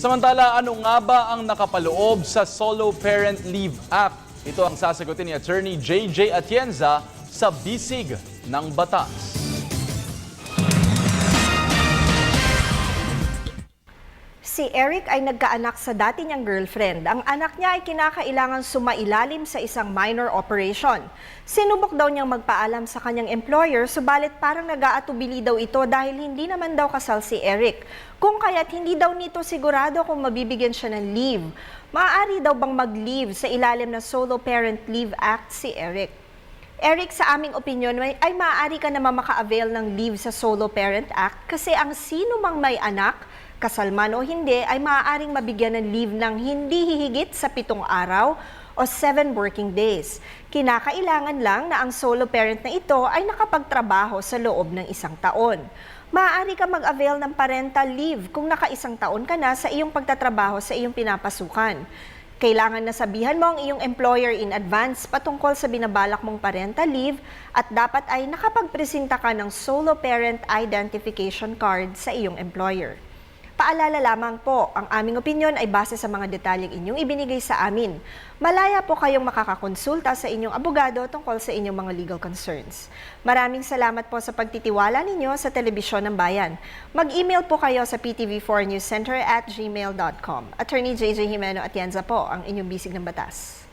Samantala, ano nga ba ang nakapaloob sa Solo Parent Leave Act? Ito ang sasagutin ni Attorney JJ Atienza sa Bisig ng Batas. Si Eric ay nagkaanak sa dati niyang girlfriend. Ang anak niya ay kinakailangan sumailalim sa isang minor operation. Sinubok daw niyang magpaalam sa kanyang employer, subalit parang nag-aatubili daw ito dahil hindi naman daw kasal si Eric. Kung kaya't hindi daw nito sigurado kung mabibigyan siya ng leave. Maaari daw bang mag-leave sa ilalim ng Solo Parent Leave Act si Eric? Eric, sa aming opinion, ay maaari ka naman maka-avail ng leave sa Solo Parent Act kasi ang sino mang may anak, kasal man o hindi, ay maaaring mabigyan ng leave ng hindi hihigit sa 7 araw o 7 working days. Kinakailangan lang na ang solo parent na ito ay nakapagtrabaho sa loob ng 1 taon. Maaari ka mag-avail ng parental leave kung naka-1 taon ka na sa iyong pagtatrabaho sa iyong pinapasukan. Kailangan na sabihan mo ang iyong employer in advance patungkol sa binabalak mong parental leave at dapat ay nakapagpresenta ka ng solo parent identification card sa iyong employer. Paalala lamang po, ang aming opinyon ay base sa mga detalyeng inyong ibinigay sa amin. Malaya po kayong makakakonsulta sa inyong abogado tungkol sa inyong mga legal concerns. Maraming salamat po sa pagtitiwala ninyo sa Telebisyon ng Bayan. Mag-email po kayo sa ptv4newscenter@gmail.com. Attorney JJ Jimeno Atienza po, ang inyong bisig ng batas.